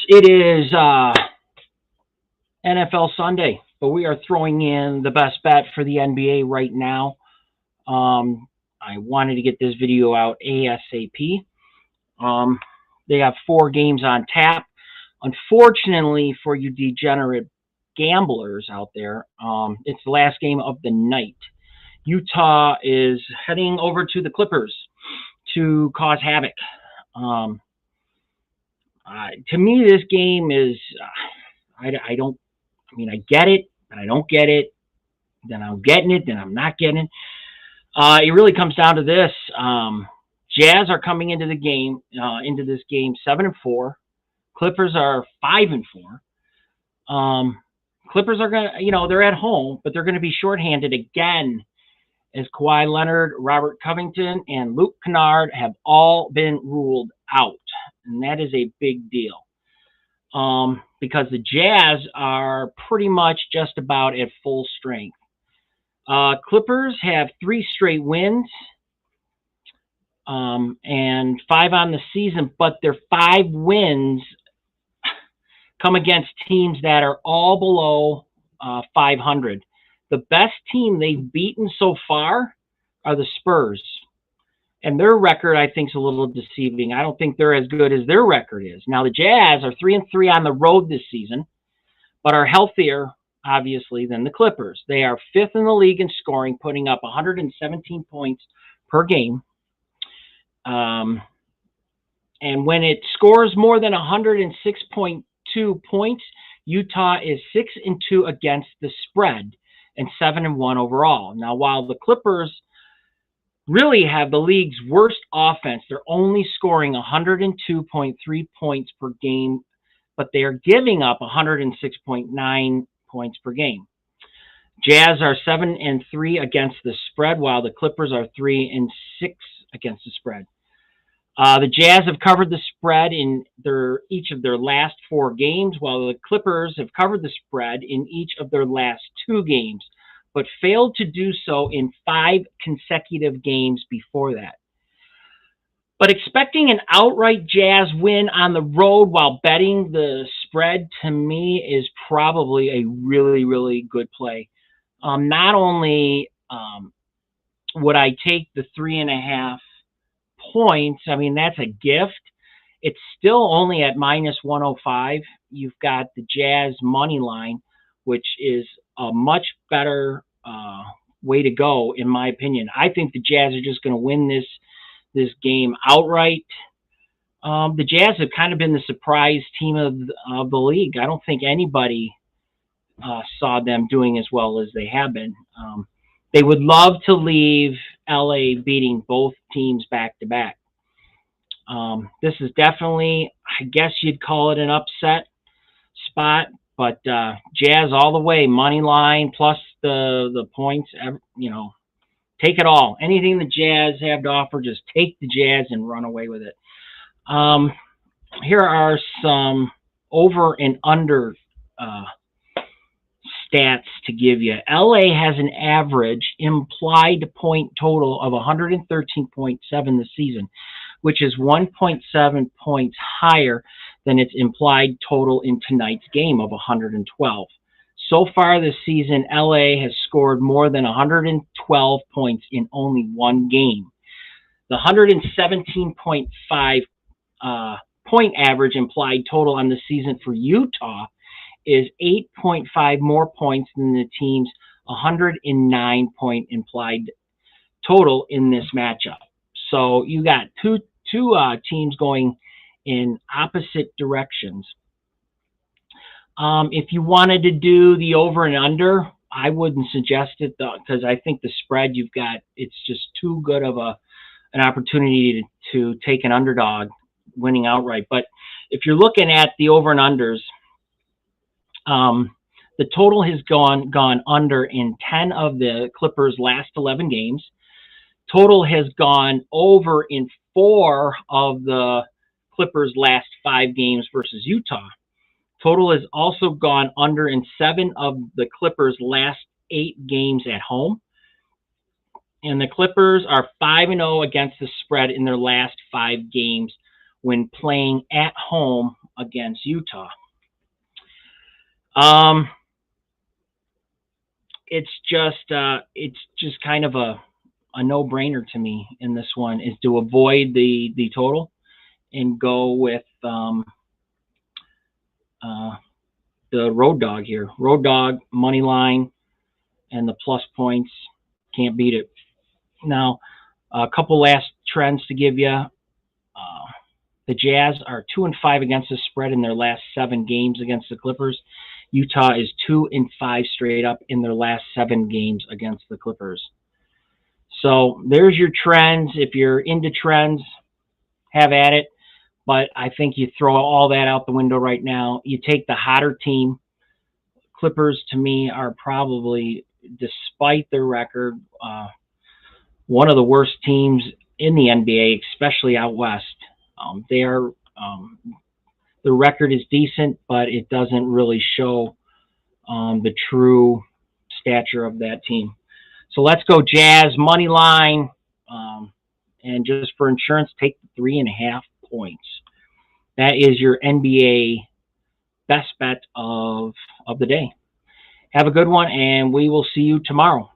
it is NFL Sunday, but we are throwing in the best bet for the NBA right now. I wanted to get this video out ASAP. Um, they have 4 games on tap. Unfortunately for you degenerate gamblers out there, it's the last game of the night. Utah is heading over to the Clippers to cause havoc. Um, to me, this game is, I don't, I mean, I get it, but I don't get it. Then I'm getting it, then I'm not getting it. It really comes down to this. Jazz are coming into this game 7-4. Clippers are 5-4. Clippers are gonna, they're at home, but they're gonna be shorthanded again, as Kawhi Leonard, Robert Covington, and Luke Kennard have all been ruled out, and that is a big deal. Because the Jazz are pretty much just about at full strength. Clippers have 3 straight wins, and 5 on the season, but their 5 wins come against teams that are all below 500. The best team they've beaten so far are the Spurs. And their record, I think, is a little deceiving. I don't think they're as good as their record is. Now, the Jazz are 3-3 on the road this season, but are healthier, obviously, than the Clippers. They are 5th in the league in scoring, putting up 117 points per game. And when it scores more than 106.2 points, Utah is 6-2 against the spread and 7-1 overall. Now, while the Clippers really have the league's worst offense, they're only scoring 102.3 points per game, but they are giving up 106.9 points per game. Jazz are 7-3 against the spread, while the Clippers are 3-6 against the spread. The Jazz have covered the spread in each of their last 4 games, while the Clippers have covered the spread in each of their last 2 games, but failed to do so in 5 consecutive games before that. But expecting an outright Jazz win on the road while betting the spread, to me, is probably a really, really good play. Not only would I take the 3.5 points, I mean, that's a gift. It's still only at -105. You've got the Jazz money line, which is a much better way to go, in my opinion. I think the Jazz are just going to win this game outright. The Jazz have kind of been the surprise team of the league. I don't think anybody saw them doing as well as they have been. They would love to leave LA beating both teams back to back. This is definitely, I guess you'd call it an upset spot, but Jazz all the way, money line plus the points, take it all. Anything the Jazz have to offer, just take the Jazz and run away with it. Here are some over and under stats to give you. LA has an average implied point total of 113.7 this season, which is 1.7 points higher than its implied total in tonight's game of 112. So far this season, LA has scored more than 112 points in only 1 game. The 117.5 point average implied total on the season for Utah is 8.5 more points than the team's 109 point implied total in this matchup. So you got two teams going in opposite directions. If you wanted to do the over and under, I wouldn't suggest it, though, because I think the spread you've got, it's just too good of an opportunity to take an underdog winning outright. But if you're looking at the over and unders, the total has gone under in 10 of the Clippers' last 11 games. Total has gone over in 4 of the Clippers' last 5 games versus Utah. Total has also gone under in 7 of the Clippers' last 8 games at home. And the Clippers are 5-0 against the spread in their last 5 games when playing at home against Utah. It's just kind of a no-brainer to me in this one, is to avoid the total and go with the road dog here. Road dog, money line, and the plus points. Can't beat it. Now, a couple last trends to give you. The Jazz are 2-5 against the spread in their last 7 games against the Clippers. Utah is 2-5 straight up in their last 7 games against the Clippers. So there's your trends. If you're into trends, have at it. But I think you throw all that out the window right now. You take the hotter team. Clippers, to me, are probably, despite their record, one of the worst teams in the NBA, especially out west. The record is decent, but it doesn't really show the true stature of that team. So let's go Jazz money line, and just for insurance, take the 3.5 points. That is your NBA best bet of the day. Have a good one, and we will see you tomorrow.